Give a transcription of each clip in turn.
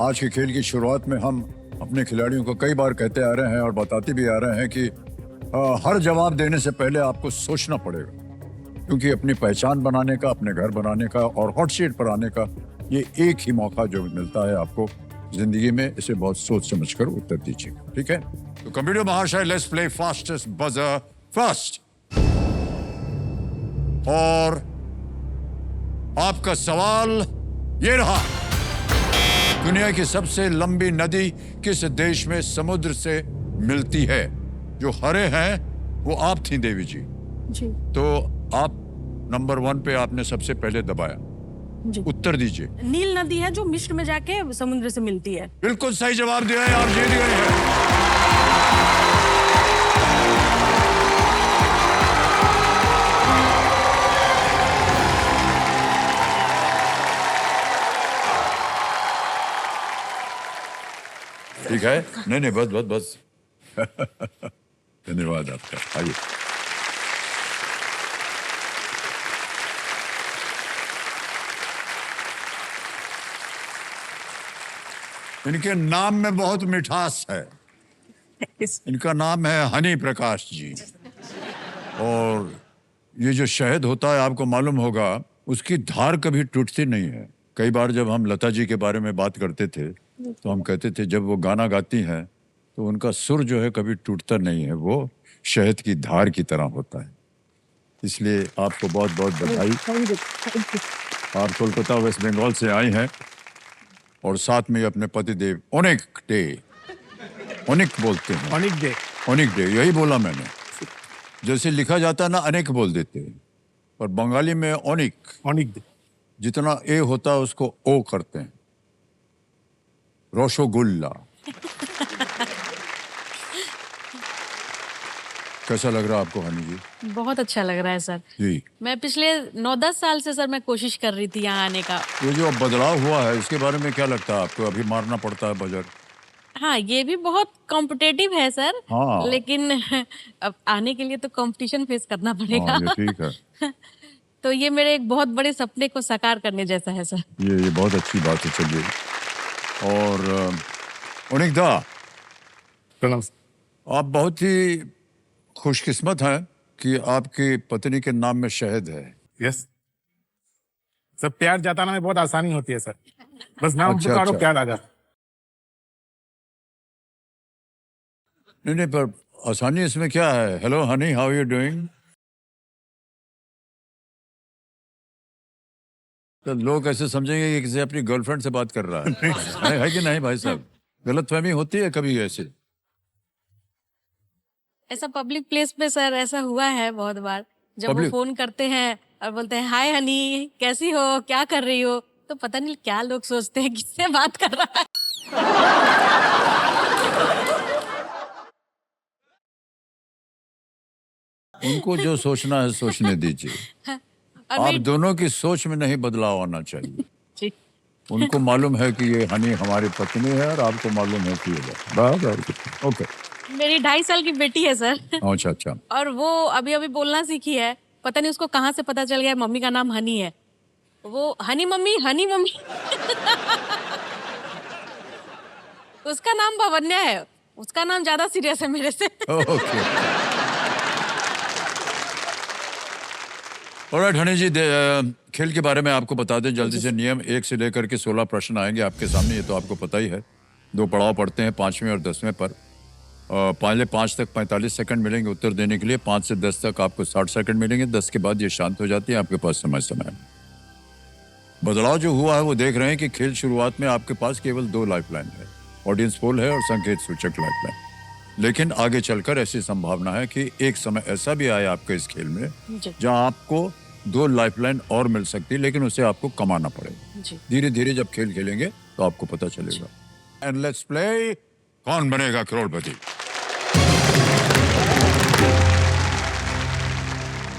आज के खेल की शुरुआत में हम अपने खिलाड़ियों को कई बार कहते आ रहे हैं और बताते भी आ रहे हैं कि हर जवाब देने से पहले आपको सोचना पड़ेगा, क्योंकि अपनी पहचान बनाने का, अपने घर बनाने का और हॉट सीट पर आने का ये एक ही मौका जो मिलता है आपको जिंदगी में। इसे बहुत सोच समझ कर उत्तर दीजिएगा, ठीक है? तो कंप्यूटर महाशय, let's play fastest buzzer first. और आपका सवाल ये रहा, दुनिया की सबसे लंबी नदी किस देश में समुद्र से मिलती है? जो हरे हैं वो आप थी देवी जी। तो आप नंबर 1 पे आपने सबसे पहले दबाया जी। उत्तर दीजिए। नील नदी है जो मिस्र में जाके समुद्र से मिलती है। बिल्कुल सही जवाब दिया है, आप जीत गए हैं। ठीक है, नहीं बस बस बस। धन्यवाद आपका। आइए। इनके नाम में बहुत मिठास है। इनका नाम है हनी प्रकाश जी। और ये जो शहद होता है, आपको मालूम होगा, उसकी धार कभी टूटती नहीं है। कई बार जब हम लता जी के बारे में बात करते थे तो हम कहते थे जब वो गाना गाती हैं तो उनका सुर जो है कभी टूटता नहीं है, वो शहद की धार की तरह होता है। इसलिए आपको बहुत बहुत बधाई। आप कोलकाता वेस्ट बंगाल से आई हैं और साथ में अपने पतिदेव ओनिक बोलते हैं। ओनिक डे यही बोला मैंने। जैसे लिखा जाता है ना, अनेक बोल देते हैं, और बंगाली में ओनिक डे। जितना ए होता है उसको ओ करते हैं। रसगुल्ला। कैसा लग रहा है आपको हनी जी? बहुत अच्छा लग रहा है सर जी। मैं पिछले 9-10 साल से सर मैं कोशिश कर रही थी यहाँ आने का। ये जो बदलाव हुआ है इसके बारे में क्या लगता है आपको? अभी मारना पड़ता है बजर। हाँ, ये भी बहुत कॉम्पिटेटिव है सर। हाँ। लेकिन अब आने के लिए तो कंपटीशन फेस करना पड़ेगा। हाँ, ये ठीक है। तो ये मेरे एक बहुत बड़े सपने को साकार करने जैसा है सर। ये बहुत अच्छी बात है। चलिए, और ओनिक दा, आप बहुत ही खुशकिस्मत हैं कि आपकी पत्नी के नाम में शहद है। यस सर, प्यार जताना में बहुत आसानी होती है सर, बस नाम अच्छा, पुकारो अच्छा। प्यार आ जाता। नहीं, पर आसानी इसमें क्या है? Hello Honey, how you doing? तो लोग ऐसे समझेंगे कि किसी अपनी गर्लफ्रेंड से बात कर रहा है कि नहीं भाई साहब? गलतफहमी होती है कभी ऐसे। ऐसा पब्लिक प्लेस पे सर ऐसा हुआ है बहुत बार, जब वो Public- फोन करते हैं और बोलते हैं हाय हनी, कैसी हो, क्या कर रही हो, तो पता नहीं क्या लोग सोचते हैं किससे बात कर रहा है। उनको जो सोचना है सोचने दीजिए। और आप मैं दोनों की सोच में नहीं बदलाव आना चाहिए। जी, उनको मालूम है कि ये हनी हमारी पत्नी है और आपको मालूम है कि ये बस। ओके। मेरी 2.5 साल की बेटी है सर। अच्छा अच्छा। और वो अभी अभी बोलना सीखी है, पता नहीं उसको कहाँ से पता चल गया मम्मी का नाम हनी है। वो हनी मम्मी उसका नाम भवन्या है, उसका नाम ज्यादा सीरियस है मेरे से। ओके। ऑलराइट हनी जी, खेल के बारे में आपको बता दें जल्दी से। नियम 1 से लेकर के 16 प्रश्न आएंगे आपके सामने, ये तो आपको पता ही है। 2 पड़ाव पड़ते हैं, 5वें और 10वें पर। पहले 5 तक 45 सेकंड मिलेंगे उत्तर देने के लिए, 5 से 10 तक आपको 60 सेकंड मिलेंगे, 10 के बाद ये शांत हो जाती है, आपके पास समय। बदलाव जो हुआ है वो देख रहे हैं कि खेल शुरुआत में आपके पास केवल 2 लाइफलाइन है, ऑडियंस पोल है और संकेत सूचक लाइफलाइन। लेकिन आगे चलकर ऐसी संभावना है कि एक समय ऐसा भी आए आपके इस खेल में जी। जहां आपको 2 लाइफलाइन और मिल सकती है, लेकिन उसे आपको कमाना पड़ेगा। जी। धीरे धीरे जब खेल खेलेंगे तो आपको पता चलेगा। एंड लेट्स प्ले कौन बनेगा करोड़पति।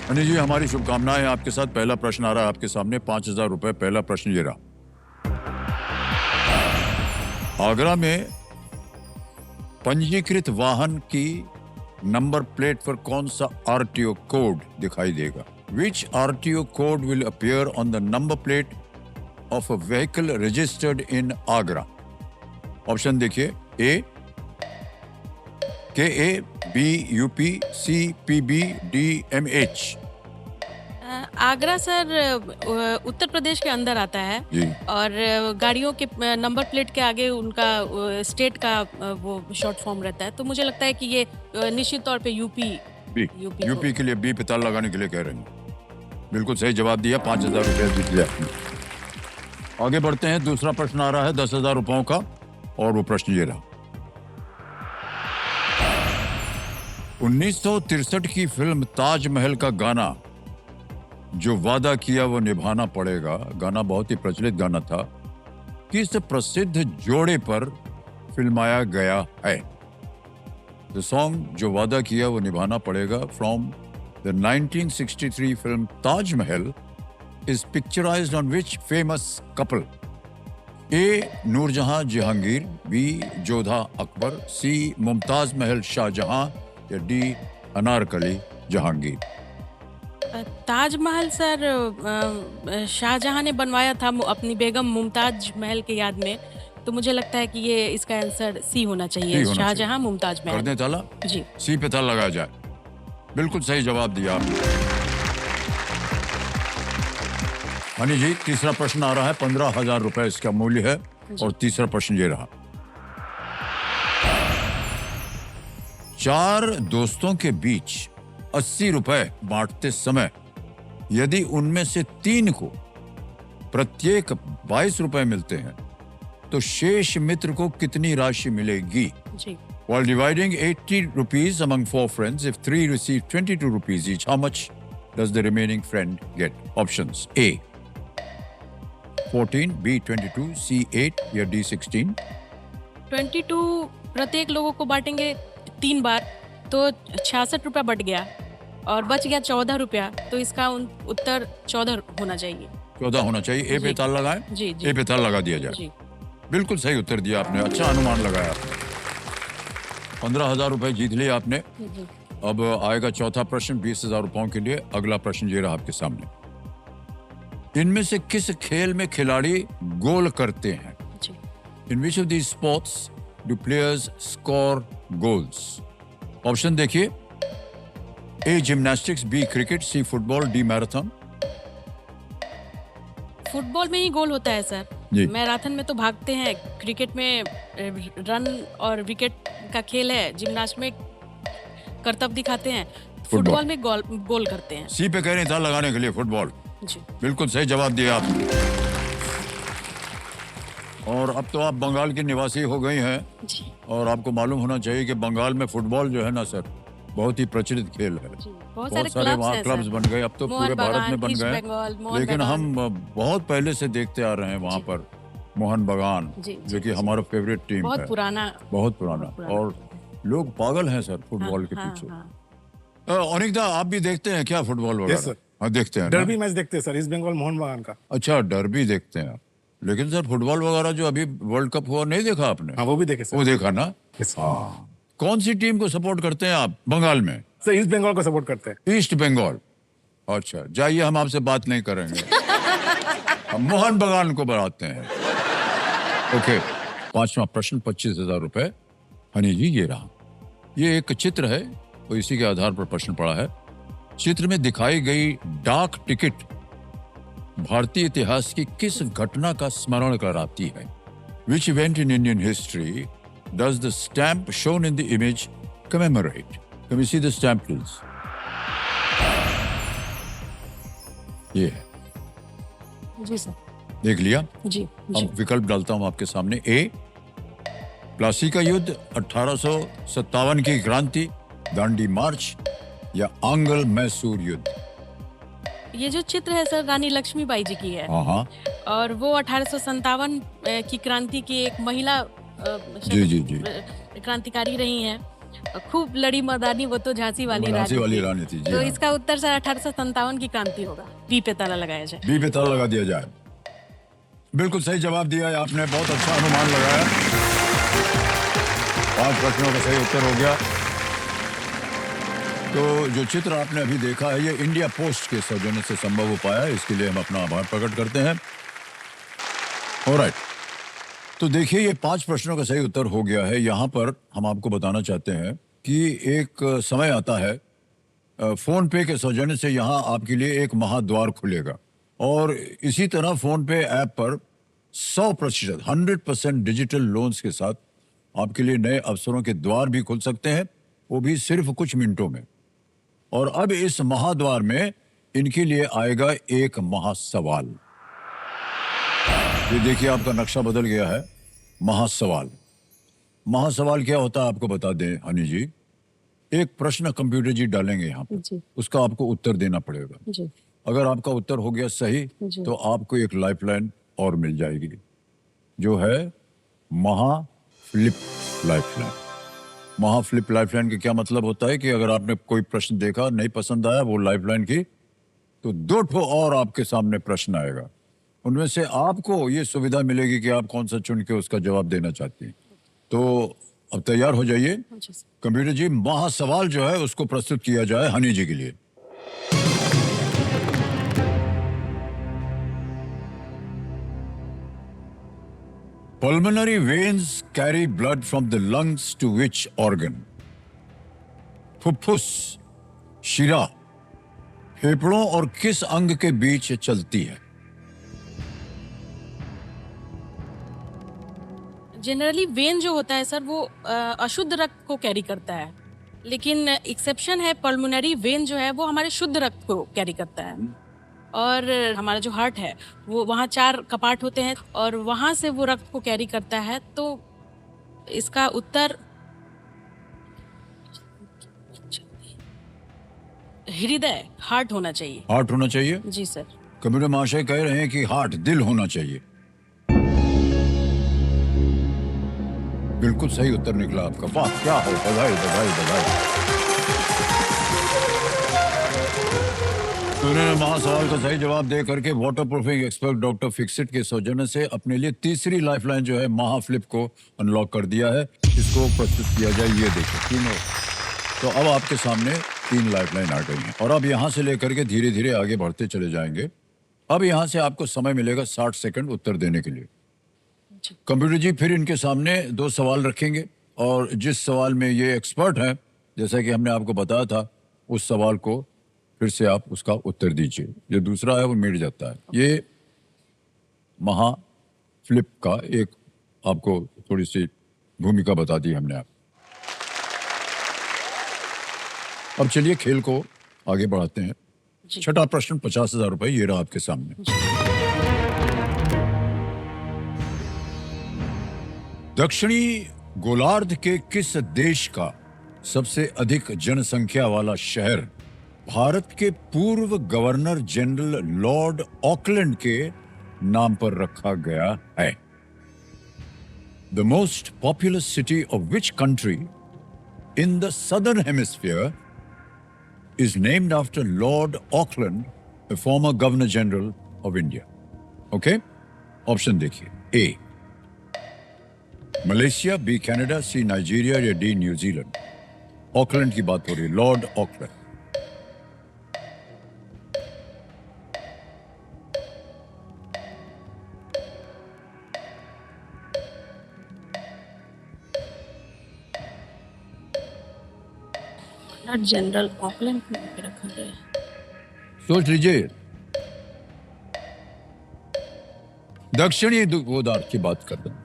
हनी जी, हमारी शुभकामनाएं आपके साथ। पहला प्रश्न आ रहा है आपके सामने, 5000 रुपए। पहला प्रश्न ये रहा, आगरा में पंजीकृत वाहन की नंबर प्लेट पर कौन सा आरटीओ कोड दिखाई देगा? Which RTO code will appear on the number plate of a vehicle registered in Agra? Option देखिए, A KA, B UP, C PB, D MH। Agra sir Uttar Pradesh के अंदर आता है जी। और गाड़ियों के नंबर प्लेट के आगे उनका स्टेट का वो शॉर्ट फॉर्म रहता है, तो मुझे लगता है कि ये निश्चित तौर पे यूपी बी, यूपी के लिए बी पे ताला लगाने के लिए कह रहे हैं। बिल्कुल सही जवाब दिया, 5,000 रुपये जीत लिया आपने। आगे बढ़ते हैं, दूसरा प्रश्न आ रहा है 10,000 रुपयों का, और वो प्रश्न ये रहा। 1963 की फिल्म ताजमहल का गाना जो वादा किया वो निभाना पड़ेगा, गाना बहुत ही प्रचलित गाना था, किस प्रसिद्ध जोड़े पर फिल्माया गया है? द सॉन्ग जो वादा किया वो निभाना पड़ेगा from the 1963 film Taj Mahal is picturized on which famous couple? A. Nur Jahan Jahangir, B. Jodha Akbar, C. Mumtaz Mahal Shah Jahan, या D. अनारकली जहांगीर। ताजमहल सर शाहजहां ने बनवाया था अपनी बेगम मुमताज महल के याद में, तो मुझे लगता है कि ये इसका आंसर सी होना चाहिए, शाहजहां मुमताज महल। कर दें ताला? जी, सी पे ताला लगाया जाए। बिल्कुल सही जवाब दिया आपने। हनी जी, तीसरा प्रश्न आ रहा है, 15,000 रुपए इसका मूल्य है, और तीसरा प्रश्न ये रहा। 4 दोस्तों के बीच 80 रुपए बांटते समय यदि उनमें से 3 को प्रत्येक 22 रुपए मिलते हैं, तो शेष मित्र को कितनी राशि मिलेगी? जी। While dividing 80 rupees among 4 friends, if 3 receive 22 rupees each, how much does the remaining friend get? Options: A. 14, B. 22, C. 8, या D. 16? 22 प्रत्येक लोगों को बांटेंगे 3 बार, तो 66 रुपया बट गया और बच गया 14 रुपया, तो इसका उत्तर 14 होना चाहिए। 14 होना चाहिए। ए पे ताला लगाएं? जी जी। ए पे ताला लगा दिया जाए। जी। बिल्कुल सही उत्तर दिया आपने, अच्छा अनुमान लगाया आपने। 15,000 रुपए जीत लिए आपने। जी। अब आएगा चौथा प्रश्न 20,000 रुपयों के लिए। अगला प्रश्न ये रहा आपके सामने। इनमें से किस खेल में खिलाड़ी गोल करते हैं? जी। In which of these sports do players score goals? Option देखिए, A. Gymnastics, B. Cricket, C. Football, D. Marathon. Football में ही गोल होता है सर। जी। मैराथन में तो भागते हैं, क्रिकेट में रन और विकेट का खेल है, जिम्नास्ट में करतब दिखाते हैं, फुटबॉल में गोल करते हैं। सी पे कह रहे हैं था लगाने के लिए, फुटबॉल। जी। बिल्कुल सही जवाब दिया आपने। और अब तो आप बंगाल की निवासी हो गई हैं, जी। और आपको मालूम होना चाहिए कि बंगाल में फुटबॉल जो है ना सर, बहुत ही प्रचलित खेल है। बहुत सारे वहाँ क्लब्स बन गए, अब तो पूरे भारत में बन गए, लेकिन हम बहुत पहले से देखते आ रहे हैं वहाँ पर मोहन बगान, जो कि हमारा फेवरेट टीम है, बहुत पुराना और लोग पागल हैं सर फुटबॉल के पीछे। अनिकदा, आप भी देखते हैं क्या फुटबॉल वगैरह? हाँ, देखते हैं। डर्बी मैच देखते हैं सर, ईस्ट बंगाल मोहन बगान का। अच्छा, डर्बी देखते हैं। लेकिन सर फुटबॉल वगैरह जो अभी वर्ल्ड कप हुआ, नहीं देखा आपने? हाँ, वो भी देखे सर। वो देखा ना? हाँ। कौन सी टीम को सपोर्ट करते हैं आप बंगाल में? सर ईस्ट बंगाल को सपोर्ट करते हैं। ईस्ट बंगाल। अच्छा, जाइए, हम आपसे बात नहीं करेंगे। हम मोहन बगान को बढ़ाते हैं। ओके, पांचवा प्रश्न 25,000 रुपए। हनी जी, ये रहा। ये एक चित्र है, तो इसी के आधार पर प्रश्न पड़ा है। चित्र में दिखाई गई डाक टिकट भारतीय इतिहास की किस घटना का स्मरण कराती है? Which event in Indian history does the stamp shown in the image commemorate? Can we see the stamp, please? ये है। जी सर। देख लिया? जी। अब विकल्प डालता हूं आपके सामने। ए. प्लासी का युद्ध, 1857 की क्रांति, दांडी मार्च, या आंग्ल मैसूर युद्ध। ये जो चित्र है सर, रानी लक्ष्मीबाई जी की है। हाँ, और वो 1857 की क्रांति की एक महिला जी क्रांतिकारी रही हैं। खूब लड़ी मर्दानी, वो तो झांसी वाली रानी थी। तो इसका उत्तर सर 1857 की क्रांति होगा। बी पे ताला लगाया जाए। बी पे ताला लगा दिया जाए। बिल्कुल सही जवाब दिया है आपने, बहुत अच्छा अनुमान लगाया। 5 प्रश्नों का सही उत्तर हो गया। तो जो चित्र आपने अभी देखा है, ये इंडिया पोस्ट के सौजन्य से संभव हो पाया है, इसके लिए हम अपना आभार प्रकट करते हैं। ऑलराइट, तो देखिए ये 5 प्रश्नों का सही उत्तर हो गया है। यहाँ पर हम आपको बताना चाहते हैं कि एक समय आता है फोन पे के सौजन्य से यहाँ आपके लिए एक महाद्वार खुलेगा और इसी तरह फोन पे ऐप पर 100% 100% डिजिटल लोन्स के साथ आपके लिए नए अवसरों के द्वार भी खुल सकते हैं, वो भी सिर्फ कुछ मिनटों में। और अब इस महाद्वार में इनके लिए आएगा एक महासवाल। ये देखिए आपका नक्शा बदल गया है। महासवाल, महासवाल क्या होता है आपको बता दें हनी जी। एक प्रश्न कंप्यूटर जी डालेंगे यहाँ पर, जी उसका आपको उत्तर देना पड़ेगा। जी अगर आपका उत्तर हो गया सही जी। तो आपको एक लाइफलाइन और मिल जाएगी, जो है महाफ्लिप लाइफलाइन। महाफ्लिप लाइफलाइन का क्या मतलब होता है कि अगर आपने कोई प्रश्न देखा नहीं पसंद आया वो लाइफलाइन की, तो 2 ठो और आपके सामने प्रश्न आएगा, उनमें से आपको ये सुविधा मिलेगी कि आप कौन सा चुन के उसका जवाब देना चाहती हैं। तो अब तैयार हो जाइए जी सर। कंप्यूटर जी, महासवाल जो है उसको प्रस्तुत किया जाए हनी जी के लिए। Pulmonary veins carry blood from the lungs to which organ? फुफ्फुस, शिरा, फेफड़ों और किस अंग के बीच चलती है? जनरली वेन जो होता है सर वो अशुद्ध रक्त को कैरी करता है, लेकिन एक्सेप्शन है, पल्मोनरी वेन जो है वो हमारे शुद्ध रक्त को कैरी करता है। और हमारा जो हार्ट है वो वहाँ 4 कपाट होते हैं और वहाँ से वो रक्त को कैरी करता है। तो इसका उत्तर हृदय, हार्ट होना चाहिए। हार्ट होना चाहिए? जी सर। कंप्यूटर महाशय कह रहे हैं कि हार्ट, दिल होना चाहिए। बिल्कुल सही उत्तर निकला आपका। वाह क्या हो, बधाई बधाई बधाई। तो उन्होंने महासवाल का सही जवाब दे करके water proofing expert doctor Fixit के सौजन्य से अपने लिए तीसरी लाइफलाइन जो है महाफ्लिप को अनलॉक कर दिया है। इसको प्रस्तुत किया जाए, ये देखिए तीनों। तो अब आपके सामने 3 लाइफलाइन आ गई हैं और अब यहाँ से लेकर के धीरे धीरे आगे बढ़ते चले जाएंगे। अब यहाँ से आपको समय मिलेगा 60 सेकंड उत्तर देने के लिए। कंप्यूटर जी फिर इनके सामने 2 सवाल रखेंगे और जिस सवाल में ये एक्सपर्ट हैं, जैसा कि हमने आपको बताया था, उस सवाल को फिर से आप उसका उत्तर दीजिए। जो दूसरा है वो मिट जाता है। ये महाफ्लिप का एक आपको थोड़ी सी भूमिका बता दी हमने आप। अब चलिए खेल को आगे बढ़ाते हैं। छठा प्रश्न 50,000 रुपए ये रहा आपके सामने। दक्षिणी गोलार्ध के किस देश का सबसे अधिक जनसंख्या वाला शहर भारत के पूर्व गवर्नर जनरल लॉर्ड ऑकलैंड के नाम पर रखा गया है? The most populous city of which country in the southern hemisphere is named after Lord Auckland, a former Governor General of India. Okay? Option देखिए। A. Malaysia, B. Canada, C. Nigeria या D. New Zealand. Auckland की बात हो रही है, Lord Auckland. General Auckland में रखा गया है। सोच लीजिए। दक्षिणी गोलार्ध की बात करते हैं,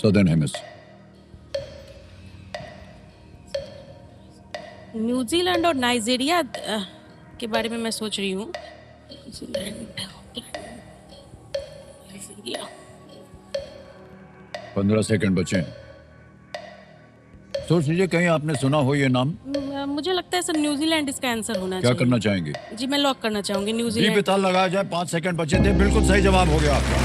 सदर्न हेमिस्फीयर। न्यूजीलैंड और नाइजीरिया के बारे में मैं सोच रही हूँ। 15 सेकंड बचे हैं। सोच लीजिए, कहीं आपने सुना हो ये नाम? मुझे लगता है सर न्यूजीलैंड इसका आंसर होना क्या चाहिए। करना चाहेंगे? जी मैं लॉक करना चाहूंगी जी न्यूजीलैंड। पे ताल लगाया जाए। 5 सेकंड बचे थे। बिल्कुल सही जवाब हो गया आपका।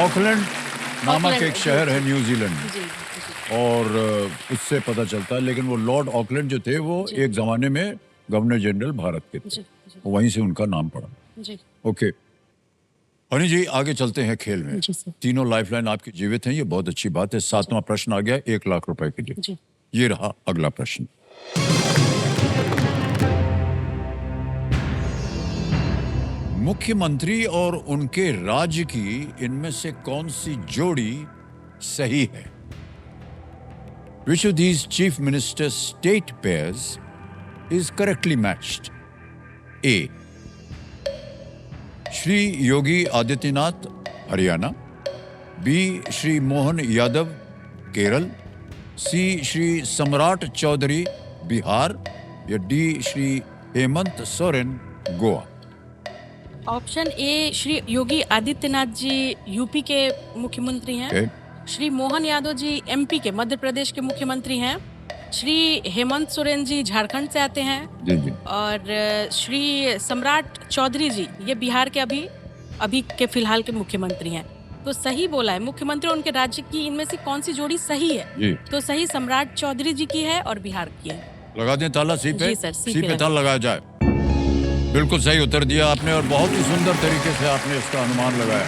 ऑकलैंड नामक ऑकलैंड, एक शहर है न्यूजीलैंड में जी और उससे पता चलता है। लेकिन वो लॉर्ड ऑकलैंड जो थे वो एक जमाने में गवर्नर जनरल भारत के थे, जी वहीं से उनका नाम पड़ा। जी ओके हनी जी, आगे चलते हैं खेल में। जी सर। तीनों लाइफलाइन आपकी जीवित हैं, ये बहुत अच्छी बात है। 7वां प्रश्न आ गया 1 लाख रुपए के लिए। जी ये रहा अगला प्रश्न। मुख्यमंत्री और उनके राज्य की इनमें से कौन सी जोड़ी सही है? Which of these chief minister state pairs is correctly matched? A. Shri Yogi Adityanath Haryana, B. Shri Mohan Yadav Kerala, C. Shri सम्राट चौधरी बिहार या D. Shri Hemant Soren Goa. Option A Shri Yogi Adityanath ji UP के मुख्यमंत्री हैं। Okay. श्री मोहन यादव जी एमपी के मध्य प्रदेश के मुख्यमंत्री हैं। श्री हेमंत सोरेन जी झारखंड से आते हैं। जी जी। और श्री सम्राट चौधरी जी ये बिहार के अभी के फिलहाल के मुख्यमंत्री हैं। तो सही बोला है, मुख्यमंत्री और उनके राज्य की इनमें से कौन सी जोड़ी सही है? जी। तो सही सम्राट चौधरी जी की है और बिहार की है। लगा दें ताला सी पे? जी सर, सी सी पे पे ताला लगाया जाए। बिल्कुल सही उत्तर दिया आपने और बहुत ही सुंदर तरीके से आपने इसका अनुमान लगाया।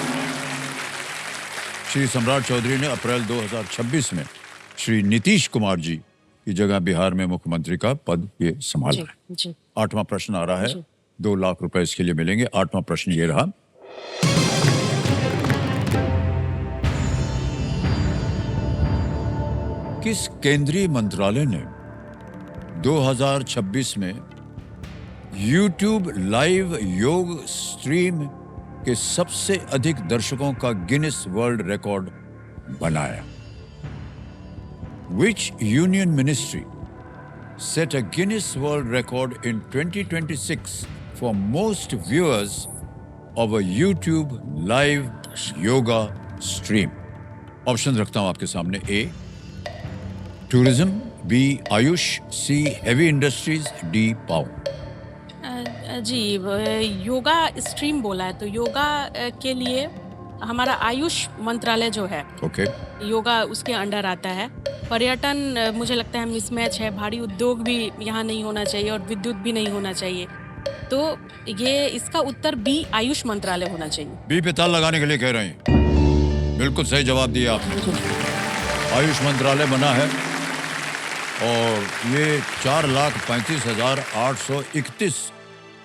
श्री सम्राट चौधरी ने अप्रैल 2026 में श्री नीतीश कुमार जी की जगह बिहार में मुख्यमंत्री का पद ये संभाला है। जी। 8वां प्रश्न आ रहा है, 2 लाख रुपए इसके लिए मिलेंगे। 8वां प्रश्न ये रहा, किस केंद्रीय मंत्रालय ने 2026 में YouTube लाइव योग स्ट्रीम के सबसे अधिक दर्शकों का गिनीज वर्ल्ड रिकॉर्ड बनाया? Which union ministry set a Guinness World Record in 2026 for most viewers of a YouTube live yoga stream? Option रखता हूं आपके सामने। A. Tourism, B. AYUSH, C. Heavy industries, D. Power. जी योगा स्ट्रीम बोला है तो योगा के लिए हमारा आयुष मंत्रालय जो है ओके। योगा उसके अंडर आता है। पर्यटन मुझे लगता है मिसमैच है, भारी उद्योग भी यहाँ नहीं होना चाहिए और विद्युत भी नहीं होना चाहिए। तो ये इसका उत्तर बी आयुष मंत्रालय होना चाहिए। बी पे ताल लगाने के लिए कह रहे हैं। बिल्कुल सही जवाब दिया आपने। आयुष मंत्रालय बना है और ये 4,35,831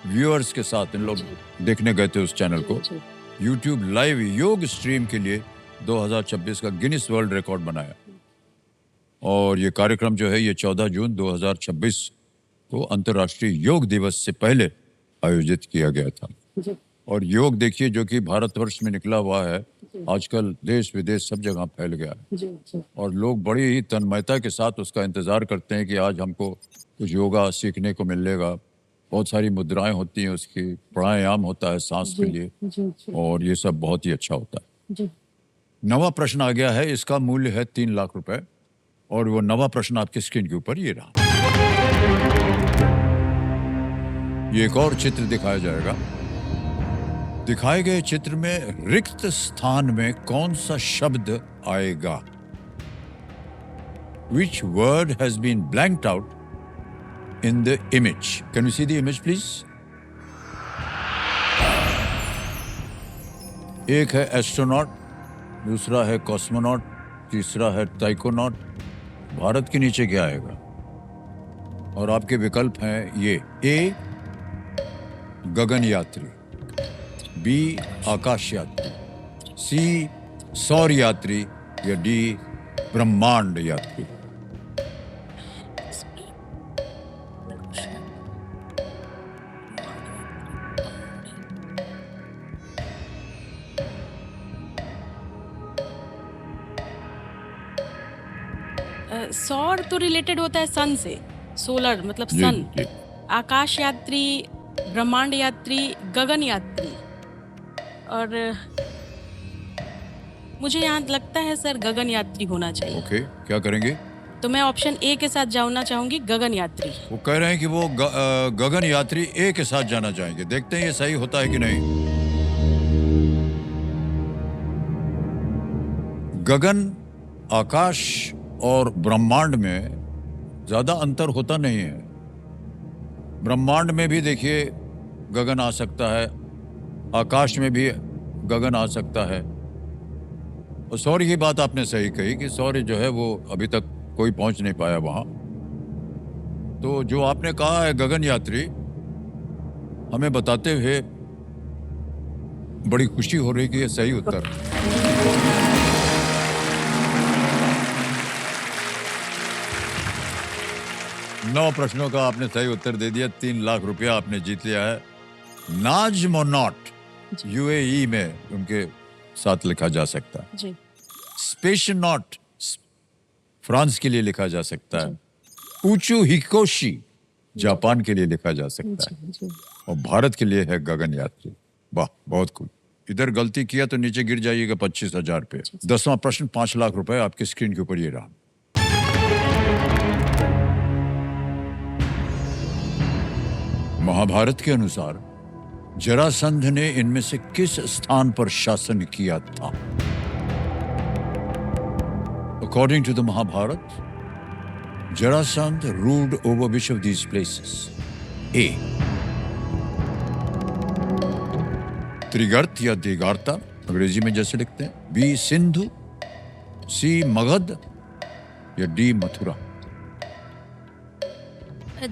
व्यूअर्स के साथ इन लोग देखने गए थे उस चैनल को। YouTube लाइव योग स्ट्रीम के लिए 2026 का गिनीज वर्ल्ड रिकॉर्ड बनाया और ये कार्यक्रम जो है ये 14 जून 2026 को अंतर्राष्ट्रीय योग दिवस से पहले आयोजित किया गया था। और योग देखिए जो कि भारतवर्ष में निकला हुआ है, आजकल देश विदेश सब जगह फैल गया है और लोग बड़ी ही तन्मयता के साथ उसका इंतजार करते हैं कि आज हमको कुछ योगा सीखने को मिलेगा। बहुत सारी मुद्राएं होती हैं, उसकी प्राणायाम होता है सांस के लिए और ये सब बहुत ही अच्छा होता है। 9वां प्रश्न आ गया है, इसका मूल्य है 3 लाख रुपए और वो 9वां प्रश्न आपकी स्क्रीन के ऊपर ये रहा। ये एक और चित्र दिखाया जाएगा। दिखाए गए चित्र में रिक्त स्थान में कौन सा शब्द आएगा? Which word has been blanked out in the image? Can you see the image, please? एक है एस्ट्रोनॉट, दूसरा है कॉस्मोनॉट, तीसरा है टाइकोनॉट। भारत के नीचे क्या आएगा? और आपके विकल्प हैं ये: ए गगन यात्री, बी आकाश यात्री, सी सौर यात्री या डी ब्रह्मांड यात्री। सौर तो रिलेटेड होता है सन से, सोलर मतलब जी, सन। जी। आकाश यात्री, ब्रह्मांड यात्री, गगन यात्री। और मुझे यहाँ लगता है सर गगन यात्री होना चाहिए। ओके, क्या करेंगे? तो मैं ऑप्शन ए के साथ जाना चाहूंगी, गगन यात्री। वो कह रहे हैं कि वो गगन यात्री ए के साथ जाना चाहेंगे। देखते हैं ये सही होता है कि नहीं। गगन, आकाश और ब्रह्मांड में ज्यादा अंतर होता नहीं है। ब्रह्मांड में भी देखिए गगन आ सकता है, आकाश में भी गगन आ सकता है। और सौर्य की बात आपने सही कही कि सौर्य जो है वो अभी तक कोई पहुंच नहीं पाया वहां। तो जो आपने कहा है गगन यात्री, हमें बताते हुए बड़ी खुशी हो रही कि ये सही उत्तर है। नौ प्रश्नों का आपने सही उत्तर दे दिया। 3 लाख रुपया आपने जीत लिया है। नाज मोनॉट यूएई में उनके साथ लिखा जा सकता है। जी स्पेशनॉट फ्रांस के लिए लिखा जा सकता है। ऊचू हिकोशी जापान के लिए लिखा जा सकता है। जी और भारत के लिए है गगन यात्री। वाह, बहुत खूब। इधर गलती किया तो नीचे गिर जाइएगा 25,000 पे। 10वां प्रश्न 5 लाख रुपए आपके स्क्रीन के ऊपर ये रहा। महाभारत के अनुसार जरासंध ने इनमें से किस स्थान पर शासन किया था? According to the Mahabharata, Jarasandh ruled over which of these places? A. Trigarta या दिगार्ता अंग्रेजी में जैसे लिखते हैं। बी. सिंधु। सी. मगध या डी. मथुरा।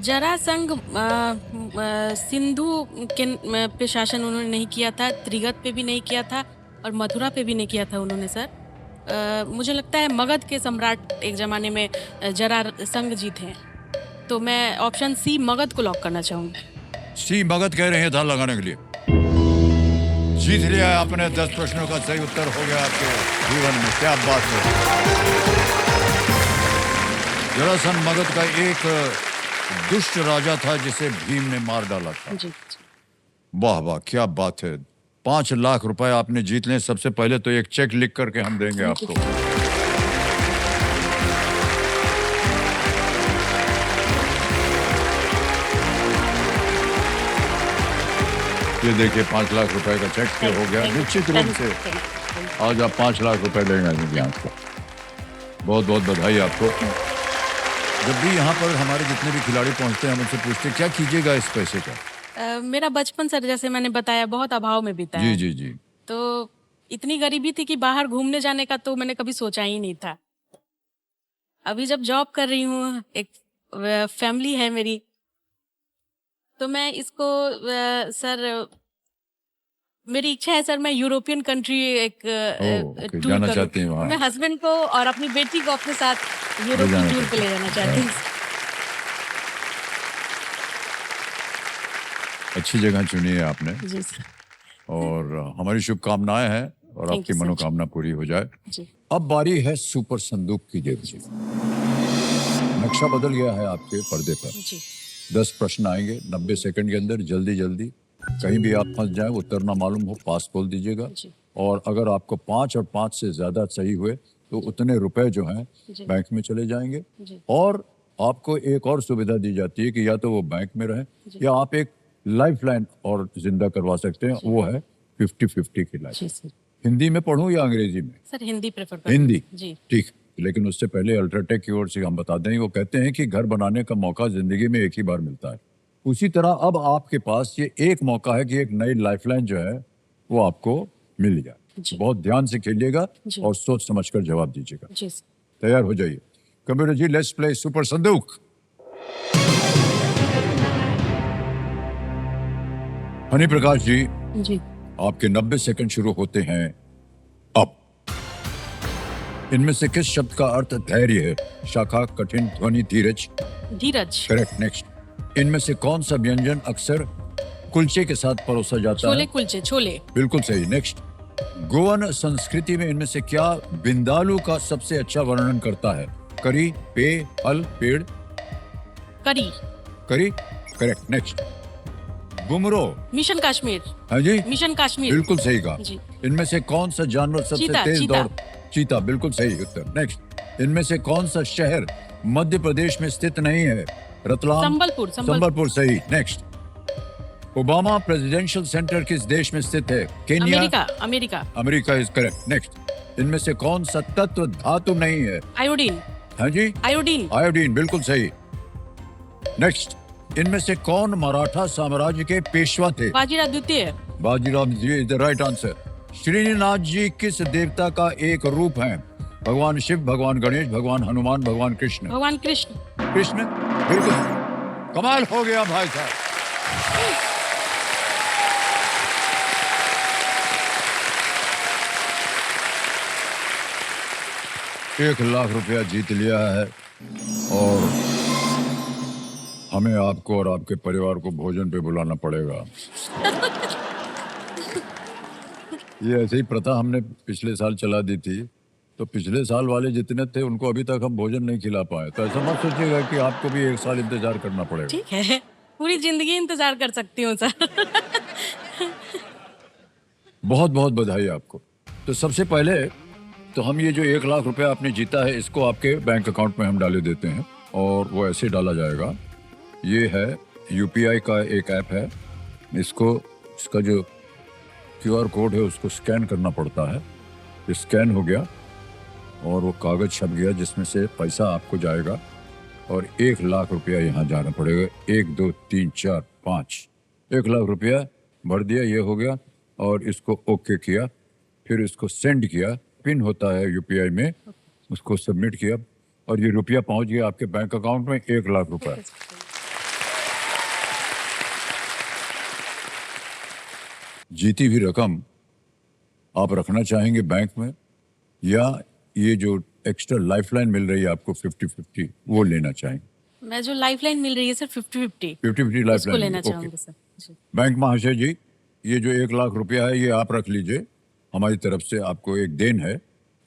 जरासंध सिंधु के पे शासन उन्होंने नहीं किया था, त्रिगत पे भी नहीं किया था और मथुरा पे भी नहीं किया था उन्होंने सर। मुझे लगता है मगध के सम्राट एक जमाने में जरासंध जी थे, तो मैं ऑप्शन सी मगध को लॉक करना चाहूंगी। सी मगध कह रहे हैं, था लगाने के लिए। जीत लिया है आपने। 10 प्रश्नों का सही उत्तर हो गया आपके जीवन में। क्या बात है। जरासंध मगध का एक दुष्ट राजा था जिसे भीम ने मार डाला था। जी वाह वाह, क्या बात है। 5 लाख रुपए आपने जीत लिए। सबसे पहले तो एक चेक लिख करके हम देंगे आपको। ये देखिए 5 लाख रुपए का चेक से हो गया निश्चित रूप से। आज आप 5 लाख रुपए लेंगे आपको। बहुत बहुत बधाई आपको। जब भी यहाँ पर हमारे जितने भी खिलाड़ी पहुंचते हैं हम उनसे पूछते हैं क्या कीजिएगा इस पैसे का। मेरा बचपन सर जैसे मैंने बताया बहुत अभाव में बीता है। जी जी जी। तो इतनी गरीबी थी कि बाहर घूमने जाने का तो मैंने कभी सोचा ही नहीं था। अभी जब जॉब कर रही हूँ, एक फैमिली है मेरी, तो मैं इसको सर मेरी इच्छा है सर मैं यूरोपियन कंट्री एक टूर जाना करूं। चाहती हैं वहाँ। मैं हस्बैंड को और अपनी बेटी को अपने साथ यूरोप जाना की टूर पे ले जाना चाहती हूँ। अच्छी जगह चुनी है आपने जी सर। और हमारी शुभकामनाएं हैं और Thank आपकी you, sir. मनोकामना पूरी हो जाए। जी अब बारी है सुपर संदूक की जेब से। नक्शा बदल गया है आपके पर्दे पर। जी 10 प्रश्न आएंगे 90 सेकंड के अंदर। जल्दी जल्दी, कहीं भी आप फंस जाए, उत्तर ना मालूम हो, पास बोल दीजिएगा। जी। और अगर आपको 5 और 5 से ज्यादा सही हुए तो उतने रुपए जो हैं जी। बैंक में चले जाएंगे। जी। और आपको एक और सुविधा दी जाती है कि या तो वो बैंक में रहे या आप एक लाइफ लाइन और जिंदा करवा सकते हैं। वो है 50-50 की लाइफ। जी सर। हिंदी में पढ़ूं या अंग्रेजी में? सर हिंदी प्रेफर करूँ। हिंदी, जी ठीक। लेकिन उससे पहले अल्ट्राटेक की ओर से हम बता दें, वो कहते हैं कि घर बनाने का मौका जिंदगी में एक ही बार मिलता है। उसी तरह अब आपके पास ये एक मौका है कि एक नई लाइफलाइन जो है वो आपको मिल जाए। जी। बहुत ध्यान से खेलिएगा जी। और सोच समझकर जवाब दीजिएगा। जी सर। तैयार हो जाइए। Computer ji, let's play super Sandook. Honey Prakash ji, जी आपके 90 सेकंड शुरू होते हैं अब। इनमें से किस शब्द का अर्थ धैर्य है? शाखा, कठिन, ध्वनि, धीरज। धीरज। करेक्ट। नेक्स्ट। इनमें से कौन सा व्यंजन अक्सर कुलचे के साथ परोसा जाता छोले है? कुलचे। छोले। बिल्कुल सही। नेक्स्ट। गोवन संस्कृति में इनमें से क्या बिंदालू का सबसे अच्छा वर्णन करता है? करी, पेय, फल, पेड़। करी। करी, करेक्ट। नेक्स्ट। बुमरो। मिशन कश्मीर। हाँ जी, मिशन कश्मीर। बिल्कुल सही कहा। जी। इनमें से कौन सा जानवर सबसे चीता, तेज चीता। दौड़? चीता, बिल्कुल सही उत्तर। नेक्स्ट। इनमें से कौन सा शहर मध्य प्रदेश में स्थित नहीं है? रतलाम। संबलपुर। संबलपुर सही। नेक्स्ट। ओबामा प्रेसिडेंशियल सेंटर किस देश में स्थित है? Kenya. America. America. America is correct. Next. इनमें से कौन सा तत्व धातु नहीं है? आयोडीन। हाँ जी, आयोडीन। आयोडीन, बिल्कुल सही। नेक्स्ट। इनमें से कौन मराठा साम्राज्य के पेशवा थे? बाजीराव द्वितीय। Bajirao ji is the right answer. Shrinath ji किस देवता का एक रूप है? भगवान शिव, भगवान गणेश, भगवान हनुमान, भगवान कृष्ण। भगवान कृष्ण। कृष्ण, बिल्कुल। कमाल हो गया भाई साहब। 1 लाख रुपया जीत लिया है और हमें आपको और आपके परिवार को भोजन पे बुलाना पड़ेगा। ये ऐसे ही प्रथा हमने पिछले साल चला दी थी, तो पिछले साल वाले जितने थे उनको अभी तक हम भोजन नहीं खिला पाए, तो ऐसा मत सोचिएगा कि आपको भी 1 साल इंतजार करना पड़ेगा। ठीक है, पूरी जिंदगी इंतजार कर सकती हूँ सर। बहुत बहुत बधाई आपको। तो सबसे पहले तो हम ये जो 1 लाख रुपया आपने जीता है इसको आपके बैंक अकाउंट में हम डाले देते हैं और वो ऐसे डाला जाएगा। ये है यूपीआई का एक ऐप है, इसका जो QR कोड है उसको स्कैन करना पड़ता है। ये स्कैन हो गया और वो कागज छप गया जिसमें से पैसा आपको जाएगा और 1 लाख रुपया यहाँ जाना पड़ेगा। 1 2 3 4 5 1 लाख रुपया भर दिया, ये हो गया और इसको ओके किया, फिर इसको सेंड किया, पिन होता है यूपीआई में, उसको सबमिट किया और ये रुपया पहुंच गया आपके बैंक अकाउंट में। 1 लाख रुपया जीती हुई रकम आप रखना चाहेंगे बैंक में या ये जो एक्स्ट्रा लाइफलाइन मिल रही है आपको 50-50 वो लेना चाहेंगे? मैं जो लाइफलाइन मिल रही है सर 50-50 50-50 उसको लेना लाइफलाइन। चाहूंगी सर जी। बैंक महाशय जी, ये जो 1 लाख रुपया है ये आप रख लीजिए, हमारी तरफ से आपको एक देन है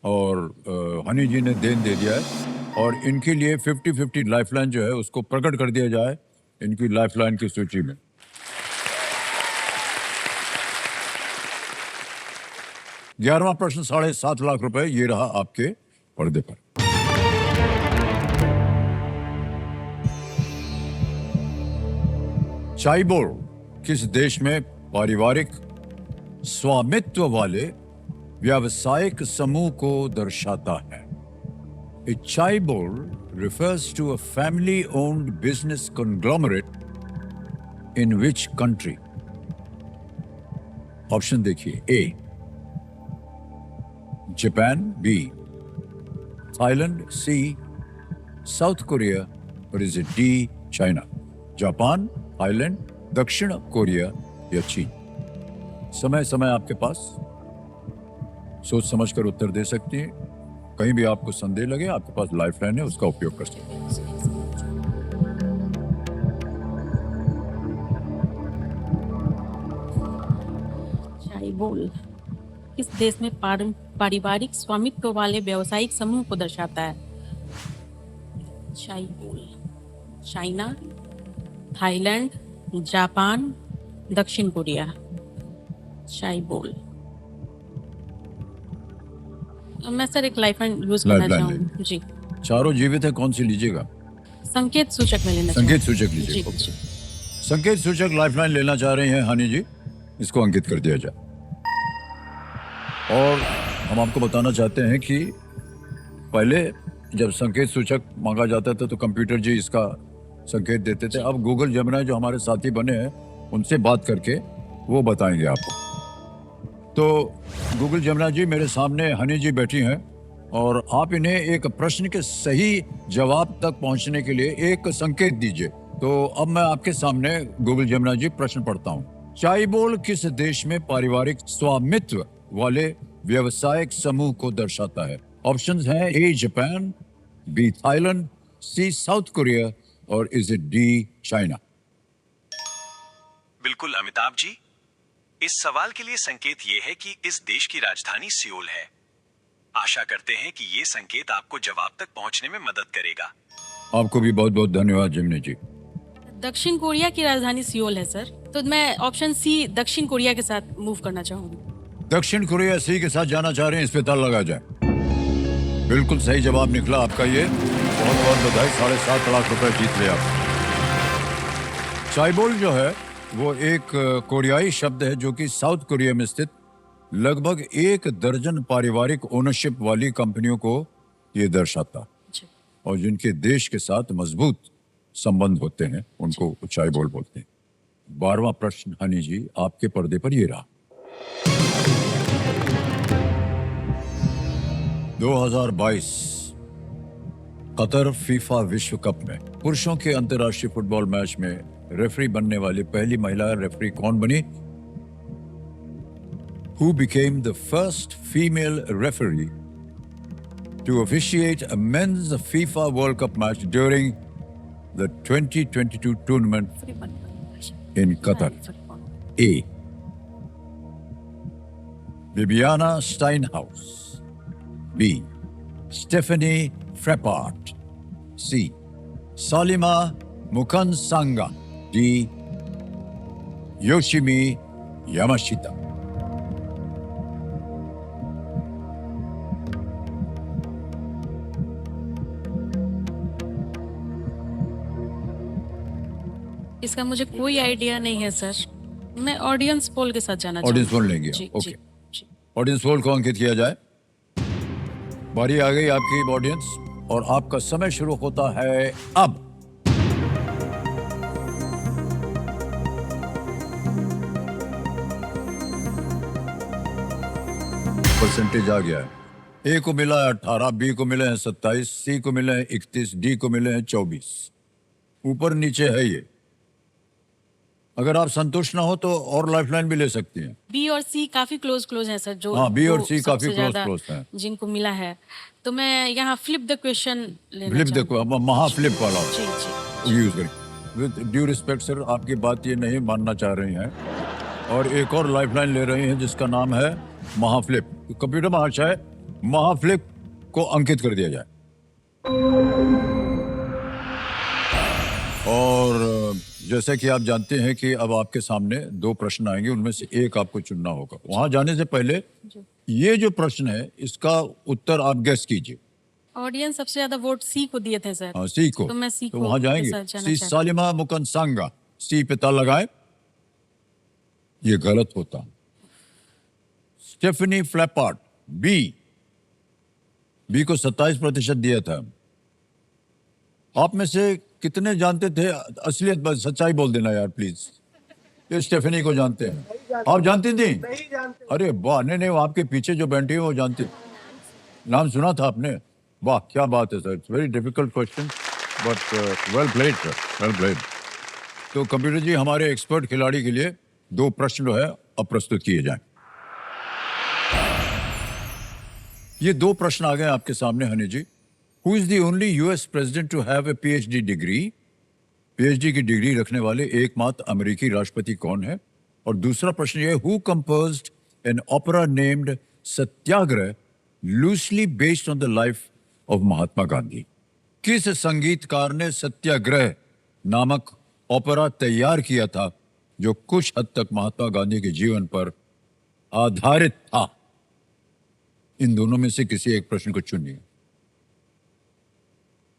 और हनी जी ने देन दे दिया है और इनके लिए 50-50 लाइफलाइन जो है उसको प्रकट कर दिया जाए इनकी लाइफलाइन की सूची में। 11वां प्रश्न 7.5 लाख रुपए, ये रहा आपके पर्दे पर। चाइबोल किस देश में पारिवारिक स्वामित्व वाले व्यावसायिक समूह को दर्शाता है? A chaibol refers to a family-owned business conglomerate in which country? Option देखिए, A Japan, B Thailand, C South Korea और is it D China? Japan, Thailand, दक्षिण कोरिया या चीन? समय समय आपके पास, सोच समझकर उत्तर दे सकती हैं। कहीं भी आपको संदेह लगे आपके पास लाइफलाइन है, उसका उपयोग कर सकते हैं। चाइबोल किस देश में पारिवारिक स्वामित्व वाले व्यावसायिक समूह को दर्शाता है? चाइबोल, चाइना, थाईलैंड, जापान, दक्षिण कोरिया। चाइबोल, मैं सर एक लाइफलाइन यूज करना लाइफलाइन चाहूंगी जी। चारों जीवित है, कौन सी लीजिएगा? संकेत सूचक में लेना संकेत चाहूंगी। सूचक जी, लीजिए। जी। संकेत सूचक लाइफलाइन लेना चाह रहे हैं हनी जी, इसको अंकित कर दिया जाए। और हम आपको बताना चाहते हैं कि पहले जब संकेत सूचक मांगा जाता था तो कंप्यूटर जी इसका संकेत देते थे। अब गूगल जेमिनी जो हमारे साथी बने हैं उनसे बात करके वो बताएंगे आपको। तो गूगल जेमिनी जी, मेरे सामने हनी जी बैठी हैं और आप इन्हें एक प्रश्न के सही जवाब तक पहुंचने के लिए एक संकेत दीजिए। तो अब मैं आपके सामने गूगल जेमिनी जी प्रश्न पढ़ता हूं। चाइबोल किस देश में पारिवारिक स्वामित्व वाले व्यवसायिक समूह को दर्शाता है? ऑप्शंस हैं A Japan, B Thailand, C South Korea और इज इट D चाइना? बिल्कुल अमिताभ जी, इस सवाल के लिए संकेत ये है कि इस देश की राजधानी सियोल है। आशा करते हैं कि ये संकेत आपको जवाब तक पहुंचने में मदद करेगा। आपको भी बहुत बहुत धन्यवाद जिमनी जी। दक्षिण कोरिया की राजधानी सियोल है सर, तो मैं ऑप्शन C दक्षिण कोरिया के साथ मूव करना चाहूंगी। दक्षिण कोरिया सी के साथ जाना चाह रहे हैं, इस पे ताला लगा जाए। बिल्कुल सही जवाब निकला आपका, ये बहुत बहुत बधाई। 7.5 लाख रुपए जीत लिया आप। चाइबोल जो है वो एक कोरियाई शब्द है जो कि साउथ कोरिया में स्थित लगभग 1 दर्जन पारिवारिक ओनरशिप वाली कंपनियों को ये दर्शाता है और जिनके देश के साथ मजबूत संबंध होते हैं उनको चाइबोल बोलते हैं। 12वां प्रश्न हनी जी आपके पर्दे पर ये रहा। 2022 कतर फीफा विश्व कप में पुरुषों के अंतर्राष्ट्रीय फुटबॉल मैच में रेफरी बनने वाली पहली महिला रेफरी कौन बनी? Who became the first female referee to officiate a men's FIFA World Cup match during the 2022 tournament in Qatar? A. Viviana Steinhaus. B. Stephanie Frappart. C. Salima Mukansanga. D. Yoshimi Yamashita. इसका मुझे कोई idea नहीं है sir. मैं audience poll के साथ जाना audience चाहूंगी। पोल लेंगे जी, ओके। जी, जी। ऑडियंस पोल को अंकित किया जाए। बारी आ गई आपकी ऑडियंस और आपका समय शुरू होता है अब। परसेंटेज आ गया है। ए को मिला है 18, बी को मिले हैं 27, सी को मिले हैं 31, डी को मिले हैं 24। ऊपर नीचे है ये। अगर आप संतुष्ट ना हो तो और लाइफलाइन भी ले सकती हैं। बी और सी काफी क्लोज हैं सर। जो हाँ, बी और जो सी काफी सबसे ज्यादा क्लोज हैं। जिनको मिला है, तो मैं यहाँ फ्लिप द क्वेश्चन लेना फ्लिप चाहूंगी। देखो, महाफ्लिप वाला जी जी यूज करें। विद ड्यू रिस्पेक्ट सर, आपकी बात ये नहीं मानना चाह रही हैं और एक और लाइफलाइन ले रही हैं जिसका नाम है महाफ्लिप। कंप्यूटर महाशय, महाफ्लिप को अंकित कर दिया जाए। और जैसे कि आप जानते हैं कि अब आपके सामने दो प्रश्न आएंगे, उनमें से एक आपको चुनना होगा। वहां जाने से पहले ये जो प्रश्न है इसका उत्तर आप गेस कीजिए। ऑडियंस सबसे ज्यादा वोट सी को दिए थे सर। हाँ, सी को। तो मैं सी तो को वहां के जाएंगे। साथ जाना सी चाहती सालिमा मुकनसांगा। सी पे ताल लगाए। ये गलत होता। Stephanie फ्लैपार्ट B. बी को 27% दिया था। आप में से कितने जानते थे? असलियत बस सच्चाई बोल देना यार प्लीज। ये स्टेफनी को जानते हैं। आप जानती थी? नहीं जानते। अरे वाह, नहीं वो आपके पीछे जो बैठी है वो जानती। नाम सुना था आपने? वाह क्या बात है sir. It's very difficult question but well played sir, well played. तो कंप्यूटर जी, हमारे एक्सपर्ट खिलाड़ी के लिए दो प्रश्न जो है अब प्रस्तुत किए जाएं। ये दो प्रश्न आ गए आपके सामने हनी जी। Who is the only US president to have a PhD degree? PhD की डिग्री रखने वाले एकमात्र अमेरिकी राष्ट्रपति कौन है? और दूसरा प्रश्न ये है, Who composed an opera named Satyagraha loosely based on the life of Mahatma Gandhi? किस संगीतकार ने सत्याग्रह नामक ओपेरा तैयार किया था जो कुछ हद तक महात्मा गांधी के जीवन पर आधारित था? इन दोनों में से किसी एक प्रश्न को चुनिए।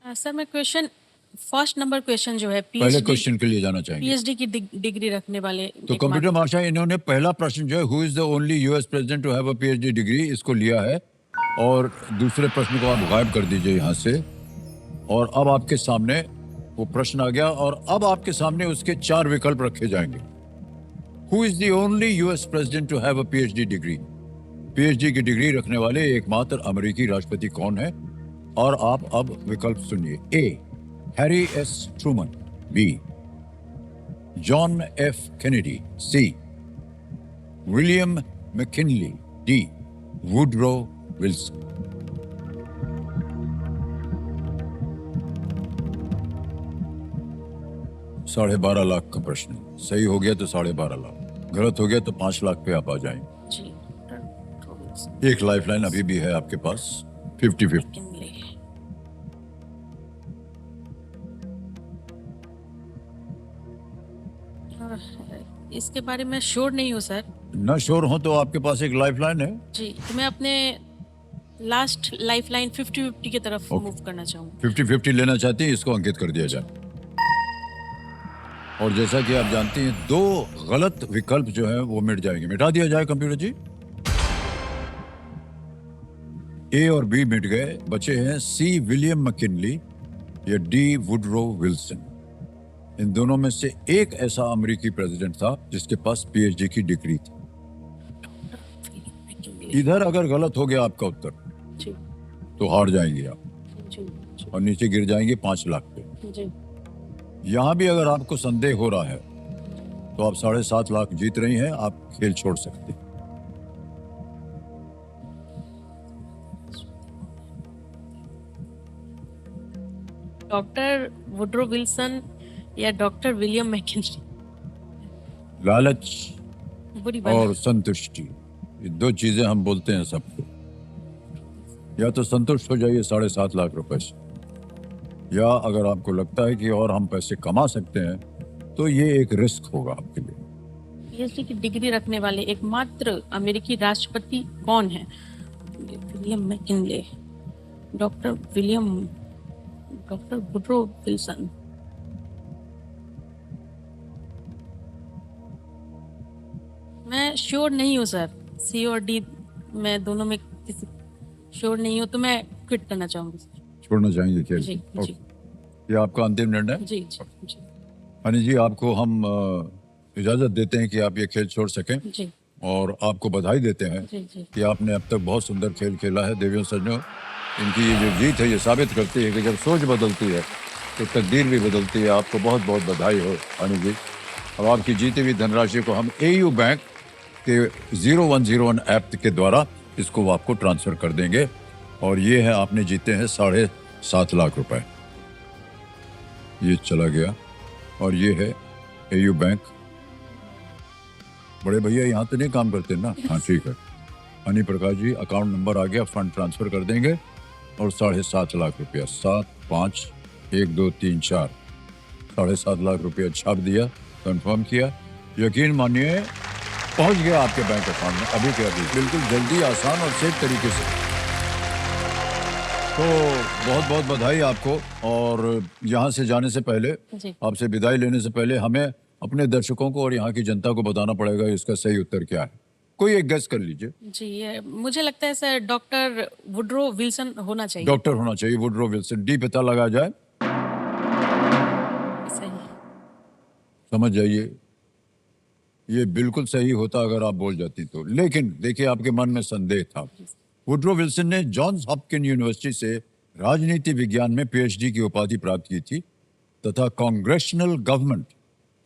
सर मैं क्वेश्चन फर्स्ट नंबर क्वेश्चन जो है पहले क्वेश्चन के लिए जाना चाहेंगे। पीएचडी की डिग्री रखने वाले तो कंप्यूटर मास्टर, इन्होंने पहला प्रश्न जो है who is the only US president to have a PhD degree, इसको लिया है और दूसरे प्रश्न को आप गायब कर दीजिए यहाँ से। और अब आपके सामने वो प्रश्न आ गया और अब आपके सामने उसके 4 विकल्प रखे जाएंगे। Who is the only US president to have a PhD degree? PhD की डिग्री रखने वाले एकमात्र अमेरिकी राष्ट्रपति कौन है? और आप अब विकल्प सुनिए। A, Harry S Truman. B, John F Kennedy. C, William McKinley. D, Woodrow Wilson. $12.5 lakh का प्रश्न। सही हो गया तो 12.5 लाख, गलत हो गया तो 5 लाख पे आप आ जाएंगे। जी। एक लाइफलाइन अभी भी है आपके पास, 50-50। इसके बारे में श्योर नहीं हूँ सर। न श्योर हो तो आपके पास एक लाइफलाइन है। जी, तो मैं अपने लास्ट लाइफलाइन 50-50 की तरफ मूव करना चाहूँगा। 50-50 लेना चाहती हैं, इसको अंकित कर दिया जाए। और जैसा कि आप जानती हैं, 2 गलत विकल्प जो है वो मिट जाएंगे। मिटा दिया जाए कंप्यूटर जी। ए और बी मिट गए, बचे हैं सी, विलियम मैकिनली या डी, वुडरो विल्सन। इन दोनों में से एक ऐसा अमेरिकी प्रेसिडेंट था जिसके पास पीएचडी की डिग्री थी। इधर अगर गलत हो गया आपका उत्तर जी, तो हार जाएंगे आप जी, और नीचे गिर जाएंगे 5 लाख पे। जी। यहां भी अगर आपको संदेह हो रहा है तो आप 7.5 लाख जीत रही हैं, आप खेल छोड़ सकते हैं। डॉक्टर वुड्रो विल्सन या डॉक्टर विलियम मैकिन्ले? लालच बुरी बात। और संतुष्टि, ये दो चीजें हम बोलते हैं सबको। या तो संतुष्ट हो जाइए 7.5 लाख रुपए से, या अगर आपको लगता है कि और हम पैसे कमा सकते हैं तो ये एक रिस्क होगा आपके लिए। पीएचडी की डिग्री रखने वाले एकमात्र अमेरिकी राष्ट्रपति कौन है? William McKinley, doctor Woodrow Wilson. मैं श्योर नहीं हूँ सर, सी और डी मैं दोनों में किसी श्योर नहीं हूँ, तो मैं क्विट करना चाहूंगी सर। छोड़ना चाहेंगे खेल? जी जी ओके। ये आपका अंतिम निर्णय? जी जी जी हनी जी, आपको हम इजाजत देते हैं कि आप ये खेल छोड़ सकें, जी और आपको बधाई देते हैं जी जी। कि आपने अब तक बहुत सुंदर खेल खेला है। देवियों सज्जनों, इनकी ये जो जीत है ये साबित करती है कि जब सोच बदलती है तो तकदीर भी बदलती है। आपको बहुत बहुत बधाई हो हनी जी। अब आपकी जीती हुई धनराशि को हम AU बैंक के 0101 ऐप के द्वारा इसको आपको ट्रांसफर कर देंगे, और ये है आपने जीते हैं 7.5 लाख रुपए। ये चला गया, और ये है AU बैंक। बड़े भैया यहाँ तो नहीं काम करते ना? हाँ ठीक है। हनी प्रकाश जी, अकाउंट नंबर आ गया, फंड ट्रांसफर कर देंगे, और 7.5 लाख रुपया 75123 7.5 लाख रुपया छाप दिया, कंफर्म किया। यकीन मानिए पहुंच गया आपके बैंक अकाउंट में अभी के अभी, बिल्कुल जल्दी, आसान और सेफ तरीके से। तो बहुत बहुत बधाई आपको। और यहाँ से जाने से पहले, जी। आपसे विदाई लेने से पहले, हमें अपने दर्शकों को और यहाँ की जनता को बताना पड़ेगा इसका सही उत्तर क्या है। कोई एक गेस कर लीजिए। जी, ये मुझे लगता है सर डॉक्टर वुड्रो विल्सन होना चाहिए। डॉक्टर होना चाहिए, वुड्रो विल्सन। डी पता लगा जाए, सही। समझ जाइए, ये बिल्कुल सही होता अगर आप बोल जाती तो। लेकिन देखिए, आपके मन में संदेह था। वुड्रो विल्सन ने जॉन्स हॉपकिंस यूनिवर्सिटी से राजनीति विज्ञान में PhD की उपाधि प्राप्त की थी, तथा congressional government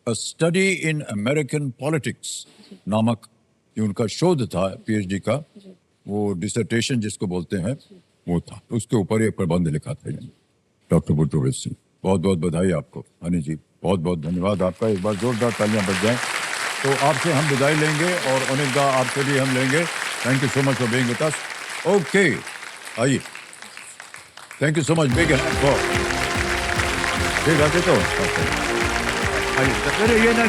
a study in American politics नामक जो उनका शोध था PhD का, वो डिसर्टेशन जिसको बोलते हैं, वो था। उसके ऊपर एक प्रबंध लिखा था डॉक्टर वुड्रो विल्सन। बहुत बहुत बधाई आपको हनी जी, बहुत बहुत धन्यवाद आपका। एक बार जोरदार तालियां बज जाएं। तो आपसे हम विदाई लेंगे, और अनिका आपसे भी हम लेंगे। Thank you so much for being with us. Okay, आइए। Thank you so much, big hand for. ठीक है तो आइए, ये ना